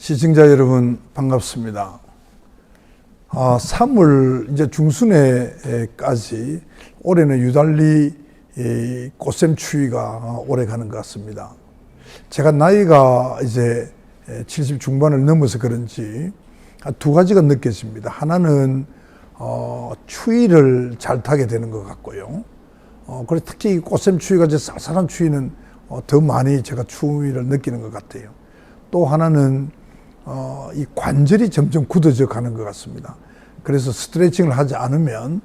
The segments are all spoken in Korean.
시청자 여러분 반갑습니다. 3월 이제 중순에까지 올해는 유달리 꽃샘 추위가 오래 가는 것 같습니다. 제가 나이가 이제 70 중반을 넘어서 그런지 두 가지가 느껴집니다. 하나는 추위를 잘 타게 되는 것 같고요. 그래서 특히 꽃샘 추위가 이제 쌀쌀한 추위는 더 많이 제가 추위를 느끼는 것 같아요. 또 하나는 이 관절이 점점 굳어져 가는 것 같습니다. 그래서 스트레칭을 하지 않으면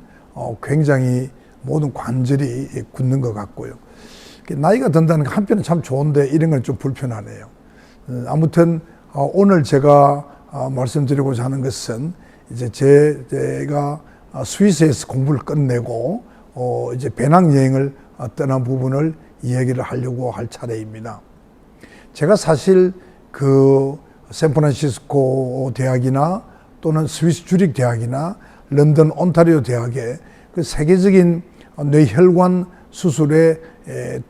굉장히 모든 관절이 굳는 것 같고요. 나이가 든다는 게 한편은 참 좋은데 이런 건 좀 불편하네요. 아무튼 오늘 제가 말씀드리고자 하는 것은 이제 제가 스위스에서 공부를 끝내고 이제 배낭여행을 떠난 부분을 이야기를 하려고 할 차례입니다. 제가 사실 샌프란시스코 대학이나 또는 스위스 주릭 대학이나 런던 온타리오 대학의 그 세계적인 뇌혈관 수술의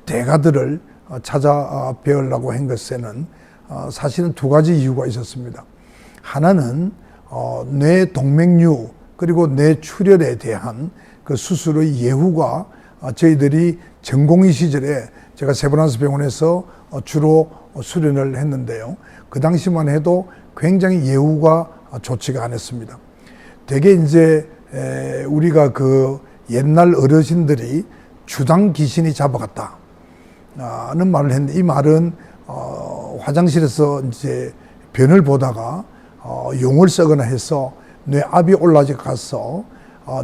대가들을 찾아 배우려고 한 것에는 사실은 두 가지 이유가 있었습니다. 하나는 뇌동맥류 그리고 뇌출혈에 대한 그 수술의 예후가 저희들이 전공의 시절에 제가 세브란스 병원에서 주로 수련을 했는데요. 그 당시만 해도 굉장히 예후가 좋지가 않았습니다. 되게 이제 우리가 그 옛날 어르신들이 주당 귀신이 잡아갔다 는 말을 했는데, 이 말은 화장실에서 이제 변을 보다가 용을 쓰거나 해서 뇌압이 올라가서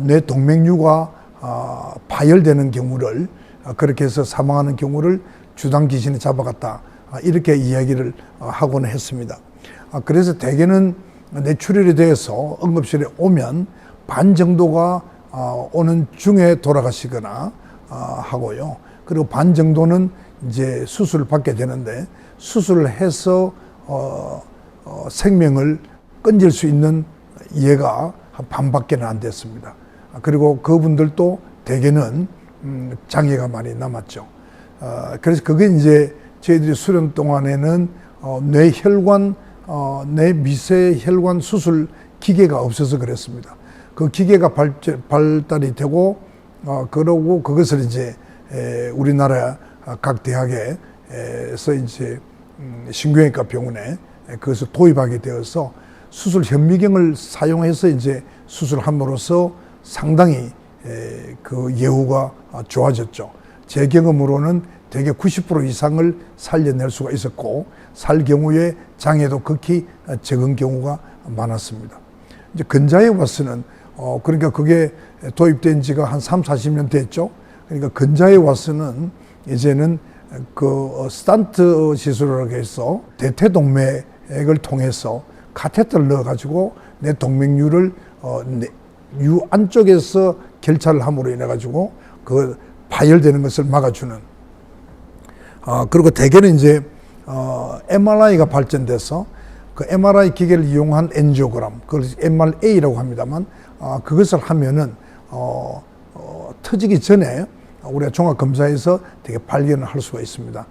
뇌동맥류가 파열되는 경우를, 그렇게 해서 사망하는 경우를 주당 귀신이 잡아갔다, 이렇게 이야기를 하곤 했습니다. 그래서 대개는 뇌출혈에 대해서 응급실에 오면 반 정도가 오는 중에 돌아가시거나 하고요. 그리고 반 정도는 이제 수술을 받게 되는데, 수술을 해서 생명을 끊질 수 있는 예가 한 반밖에는 안 됐습니다. 그리고 그분들도 대개는 장애가 많이 남았죠. 그래서 그게 이제 저희들이 수련 동안에는 뇌혈관, 뇌미세혈관 수술 기계가 없어서 그랬습니다. 그 기계가 발달이 되고, 그러고 그것을 이제 우리나라 각 대학에서 이제 신경외과 병원에 그것을 도입하게 되어서 수술 현미경을 사용해서 이제 수술함으로써 상당히 그 예후가 좋아졌죠. 제 경험으로는 대개 90% 이상을 살려낼 수가 있었고, 살 경우에 장애도 극히 적은 경우가 많았습니다. 이제 근자에 와서는 그러니까 그게 도입된 지가 한 30-40년 됐죠. 그러니까 근자에 와서는 이제는 그 스탄트 시술이라고 해서 대퇴동맥을 통해서 카테터를 넣어가지고 내 동맥류를 유 안쪽에서 결찰을 함으로 인해 가지고 그 파열되는 것을 막아주는, 그리고 대개는 이제 MRI가 발전돼서 그 MRI 기계를 이용한 엔지오그램, 그걸 MRA라고 합니다만, 그것을 하면은 터지기 전에 우리가 종합검사에서 되게 발견을 할 수가 있습니다.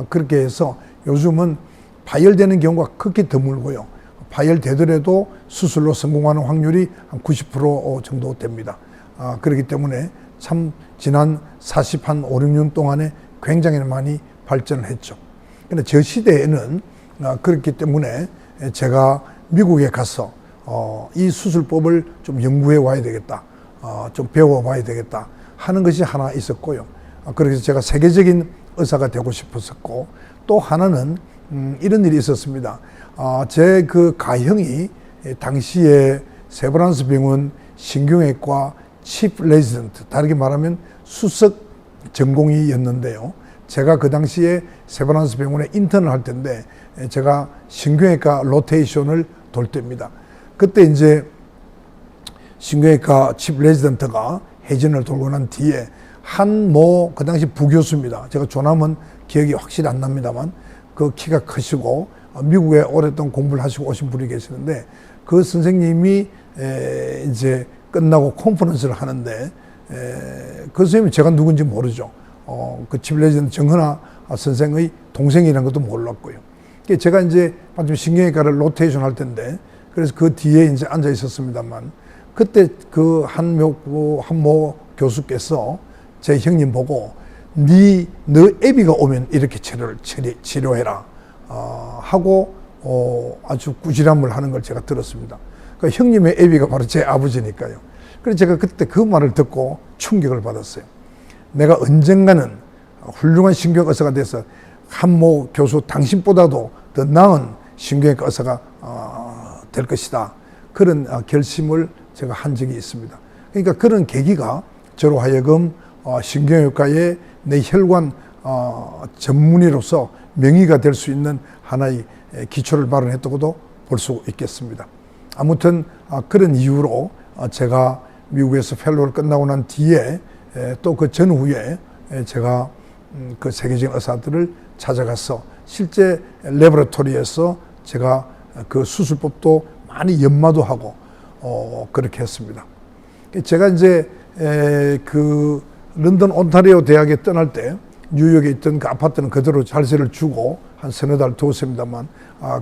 그렇게 해서 요즘은 파열되는 경우가 극히 드물고요. 파열되더라도 수술로 성공하는 확률이 한 90% 정도 됩니다. 그렇기 때문에 참 지난 5, 6년 동안에 굉장히 많이 발전을 했죠. 근데 저 시대에는 그렇기 때문에 제가 미국에 가서 이 수술법을 좀 연구해 와야 되겠다, 좀 배워 봐야 되겠다 하는 것이 하나 있었고요. 그래서 제가 세계적인 의사가 되고 싶었었고, 또 하나는 이런 일이 있었습니다. 제 그 가형이 당시에 세브란스 병원 신경외과 치프 레지던트, 다르게 말하면 수석 전공의였는데요. 제가 그 당시에 세브란스 병원에 인턴을 할 텐데, 제가 신경외과 로테이션을 돌 때입니다. 그때 이제 신경외과 치프 레지던트가 해전을 돌고 난 뒤에 그 당시 부교수입니다. 제가 조남은 기억이 확실히 안 납니다만, 그 키가 크시고 미국에 오랫동안 공부를 하시고 오신 분이 계시는데, 그 선생님이 이제 끝나고 컨퍼런스를 하는데, 그 선생님이 제가 누군지 모르죠. 그 치프 레지던트 정헌아 선생의 동생이라는 것도 몰랐고요. 제가 이제 마침 신경외과를 로테이션 할 텐데, 그래서 그 뒤에 이제 앉아 있었습니다만, 그때 그 한모 교수께서 제 형님 보고, 너 애비가 오면 이렇게 치료해라. 하고, 아주 꾸지람을 하는 걸 제가 들었습니다. 그러니까 형님의 애비가 바로 제 아버지니까요. 그래서 제가 그때 그 말을 듣고 충격을 받았어요. 내가 언젠가는 훌륭한 신경의사가 돼서 한모 교수 당신보다도 더 나은 신경외과 의사가 될 것이다. 그런 결심을 제가 한 적이 있습니다. 그러니까 그런 계기가 저로 하여금 신경외과의 내 혈관 전문의로서 명의가 될 수 있는 하나의 기초를 마련했다고도 볼 수 있겠습니다. 아무튼 그런 이유로 제가 미국에서 펠로를 끝나고 난 뒤에 또 그 전후에 제가 그 세계적인 의사들을 찾아가서 실제 레버러토리에서 제가 그 수술법도 많이 연마도 하고 그렇게 했습니다. 제가 이제 그 런던 온타리오 대학에 떠날 때 뉴욕에 있던 그 아파트는 그대로 잘세를 주고 한 서너 달 두었습니다만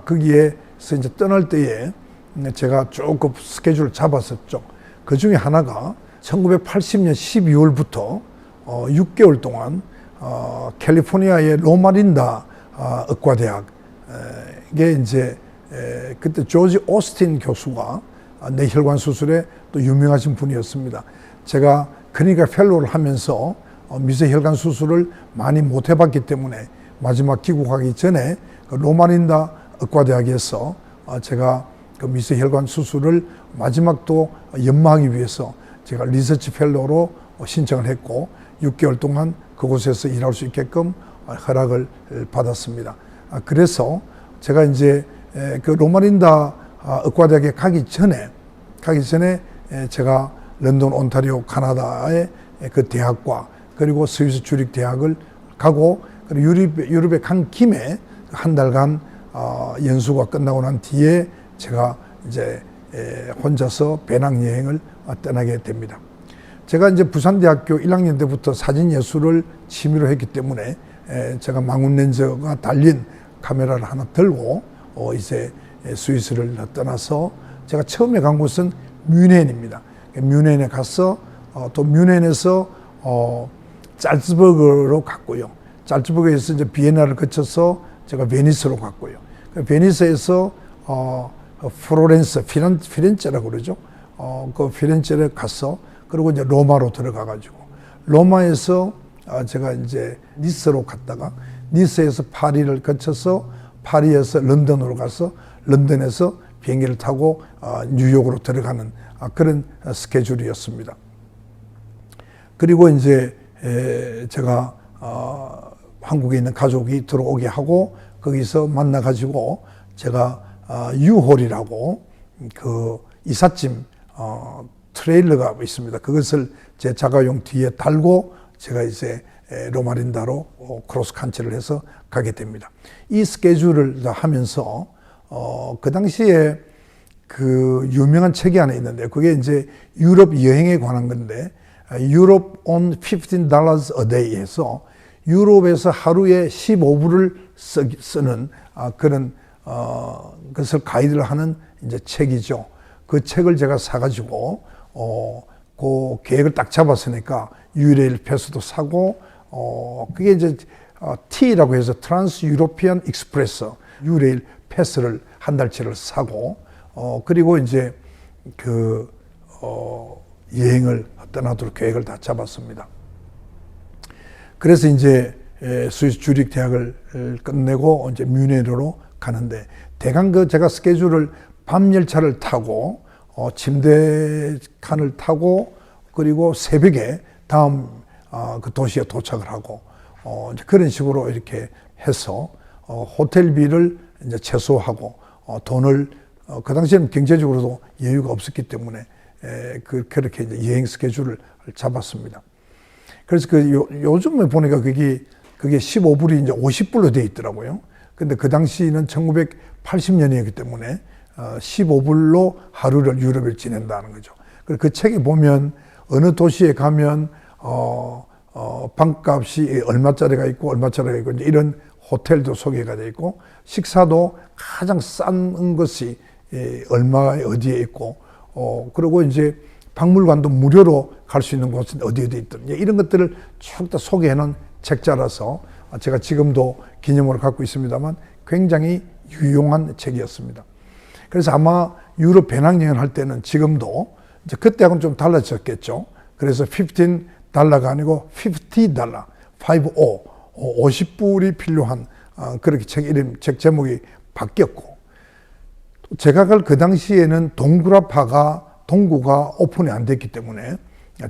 거기에서 이제 떠날 때에 제가 조금 스케줄을 잡았었죠. 그 중에 하나가 1980년 12월부터 6개월 동안 캘리포니아의 로마린다 의과대학에 이제 그때 조지 오스틴 교수가 뇌혈관 수술에 또 유명하신 분이었습니다. 제가 클리니컬 펠로우를 하면서 미세혈관 수술을 많이 못 해봤기 때문에 마지막 귀국하기 전에 그 로마린다 의과대학에서 제가 그 미세혈관 수술을 마지막도 연마하기 위해서 제가 리서치 펠로우로 신청을 했고 6개월 동안 그곳에서 일할 수 있게끔 허락을 받았습니다. 그래서 제가 이제 그 로마린다 의과대학에 가기 전에 제가 런던 온타리오 카나다의 그 대학과 그리고 스위스 주릭 대학을 가고 그리고 유럽에 간 김에 한 달간 연수가 끝나고 난 뒤에 제가 이제 혼자서 배낭여행을 떠나게 됩니다. 제가 이제 부산대학교 1학년 때부터 사진예술을 취미로 했기 때문에 제가 망원렌즈가 달린 카메라를 하나 들고 이제 스위스를 떠나서 제가 처음에 간 곳은 뮌헨입니다. 뮌헨에 가서 또 뮌헨에서 잘츠버그로 갔고요. 잘츠버그에서 이제 비엔나를 거쳐서 제가 베니스로 갔고요. 베니스에서 플로렌스, 피렌체라고 그러죠. 그 피렌체를 가서 그리고 이제 로마로 들어가가지고 로마에서 제가 이제 니스로 갔다가 니스에서 파리를 거쳐서 파리에서 런던으로 가서 런던에서 비행기를 타고 뉴욕으로 들어가는 그런 스케줄이었습니다. 그리고 이제 제가 한국에 있는 가족이 들어오게 하고 거기서 만나가지고 제가 유홀이라고 그 이삿짐 트레일러가 있습니다. 그것을 제 자가용 뒤에 달고 제가 이제 로마린다로 크로스칸트리를 해서 가게 됩니다. 이 스케줄을 하면서 그 당시에 그 유명한 책이 하나 있는데 그게 이제 유럽 여행에 관한 건데 유럽 on $15 a day 해서 유럽에서 하루에 15불을 쓰는 그런 것을 가이드를 하는 이제 책이죠. 그 책을 제가 사가지고 그 계획을 딱 잡았으니까 유레일 패스도 사고 그게 이제 T라고 해서 트란스 유로피안 익스프레스 유레일 패스를 한 달치를 사고 그리고 이제 그 여행을 떠나도록 계획을 다 잡았습니다. 그래서 이제 스위스 주릭 대학을 끝내고 이제 뮌헨으로 가는데 대강 그 제가 스케줄을 밤 열차를 타고 침대 칸을 타고 그리고 새벽에 다음 그 도시에 도착을 하고 이제 그런 식으로 이렇게 해서 호텔비를 이제 최소화하고 돈을 그 당시에는 경제적으로도 여유가 없었기 때문에 그렇게 이제 여행 스케줄을 잡았습니다. 그래서 요즘에 보니까 그게 15불이 이제 50불로 되어 있더라고요. 근데 그 당시는 1980년이었기 때문에 15불로 하루를 유럽에 지낸다는 거죠. 그리고 그 책에 보면 어느 도시에 가면 방값이 얼마짜리가 있고 얼마짜리가 있고 이제 이런 호텔도 소개가 되어 있고 식사도 가장 싼 것이 얼마에 어디에 있고 그리고 이제 박물관도 무료로 갈 수 있는 곳은 어디 있든 이런 것들을 쭉 다 소개해놓은 책자라서 제가 지금도 기념으로 갖고 있습니다만 굉장히 유용한 책이었습니다. 그래서 아마 유럽 배낭여행을 할 때는 지금도 이제 그때하고는 좀 달라졌겠죠. 그래서 $15가 아니고 $50, 50불이 필요한 그렇게 책 이름, 책 제목이 바뀌었고 제가 갈 그 당시에는 동구가 오픈이 안 됐기 때문에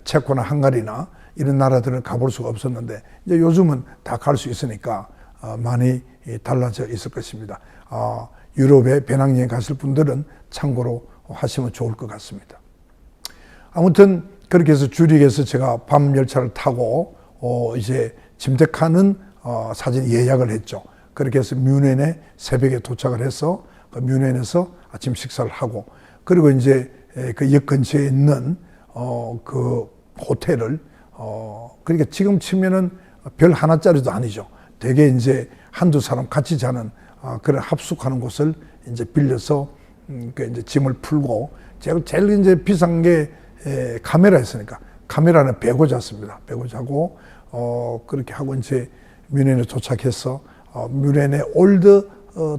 체코나 헝가리나 이런 나라들을 가볼 수가 없었는데 이제 요즘은 다 갈 수 있으니까 많이 달라져 있을 것입니다. 유럽에 배낭여행 가실 분들은 참고로 하시면 좋을 것 같습니다. 아무튼 그렇게 해서 주릭에서 제가 밤 열차를 타고 이제 짐덱하는 사전 예약을 했죠. 그렇게 해서 뮌헨에 새벽에 도착을 해서 그 뮌헨에서 아침 식사를 하고 그리고 이제 그 역 근처에 있는 그 호텔을 그러니까 지금 치면은 별 하나짜리도 아니죠. 되게 이제 한두 사람 같이 자는 그런 합숙하는 곳을 이제 빌려서 그 이제 짐을 풀고 제가 제일 이제 비싼 게 카메라였으니까 카메라는 베고 잤습니다. 베고 자고 그렇게 하고 이제 뮌헨에 도착해서 뮌헨의 올드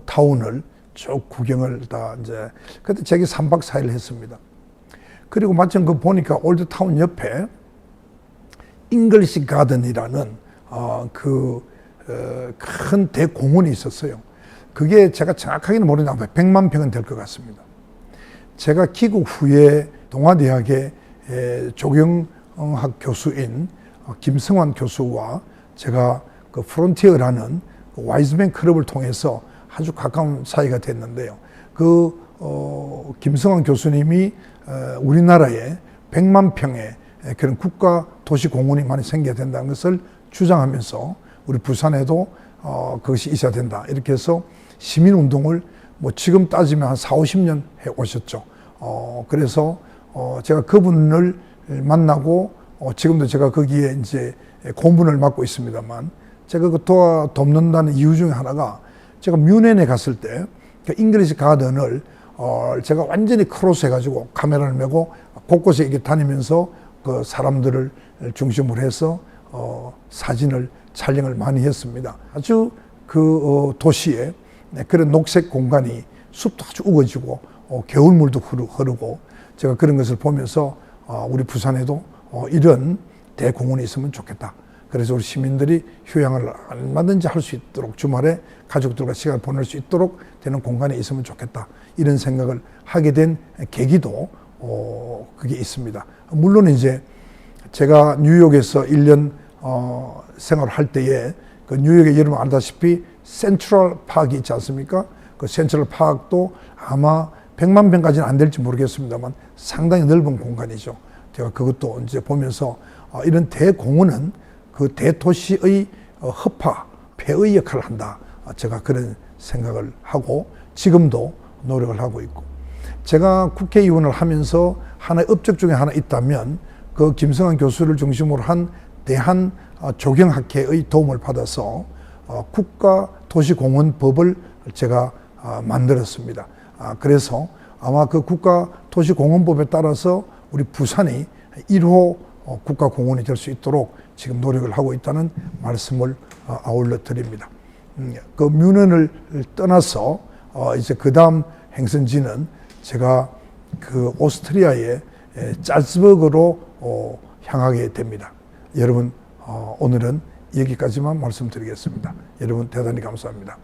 타운을 쭉 구경을 다 이제 그때 제가 3박 4일 했습니다. 그리고 마침 그 보니까 올드 타운 옆에 잉글리시 가든이라는 큰 대공원이 있었어요. 그게 제가 정확하게는 모르는데 100만 평은 될 것 같습니다. 제가 귀국 후에 동아대학의 조경학 교수인 김성환 교수와 제가 그 프론티어라는 와이즈맨 클럽을 통해서 아주 가까운 사이가 됐는데요. 김성환 교수님이 우리나라에 100만 평의 그런 국가 도시 공원이 많이 생겨야 된다는 것을 주장하면서 우리 부산에도 그것이 있어야 된다. 이렇게 해서 시민운동을 뭐 지금 따지면 한 40-50년 해 오셨죠. 그래서 제가 그분을 만나고 지금도 제가 거기에 이제 고문을 맡고 있습니다만 제가 그 돕는다는 이유 중에 하나가 제가 뮌헨에 갔을 때 그 잉글리시 가든을 제가 완전히 크로스 해가지고 카메라를 메고 곳곳에 이렇게 다니면서 그 사람들을 중심으로 해서 사진을 촬영을 많이 했습니다. 아주 그 도시에 그런 녹색 공간이 숲도 아주 우거지고 겨울물도 흐르고 제가 그런 것을 보면서 우리 부산에도 이런 대공원이 있으면 좋겠다. 그래서 우리 시민들이 휴양을 얼마든지 할 수 있도록 주말에 가족들과 시간을 보낼 수 있도록 되는 공간이 있으면 좋겠다. 이런 생각을 하게 된 계기도 그게 있습니다. 물론 이제 제가 뉴욕에서 1년 생활할 때에 그 뉴욕의 여러분 알다시피 센트럴 파크이 있지 않습니까? 그 센트럴 파크도 아마 100만 평까지는 안 될지 모르겠습니다만 상당히 넓은 공간이죠. 제가 그것도 이제 보면서 이런 대공원은 그 대도시의 허파, 폐의 역할을 한다. 제가 그런 생각을 하고 지금도 노력을 하고 있고 제가 국회의원을 하면서 하나의 업적 중에 하나 있다면 그 김성환 교수를 중심으로 한 대한 조경학회의 도움을 받아서 국가도시공원법을 제가 만들었습니다. 그래서 아마 그 국가도시공원법에 따라서 우리 부산이 1호 국가공원이 될 수 있도록 지금 노력을 하고 있다는 말씀을 아울러 드립니다. 그 뮌헨을 떠나서 이제 그 다음 행선지는 제가 그 오스트리아의 짤츠버그로 향하게 됩니다. 여러분 오늘은 여기까지만 말씀드리겠습니다. 여러분 대단히 감사합니다.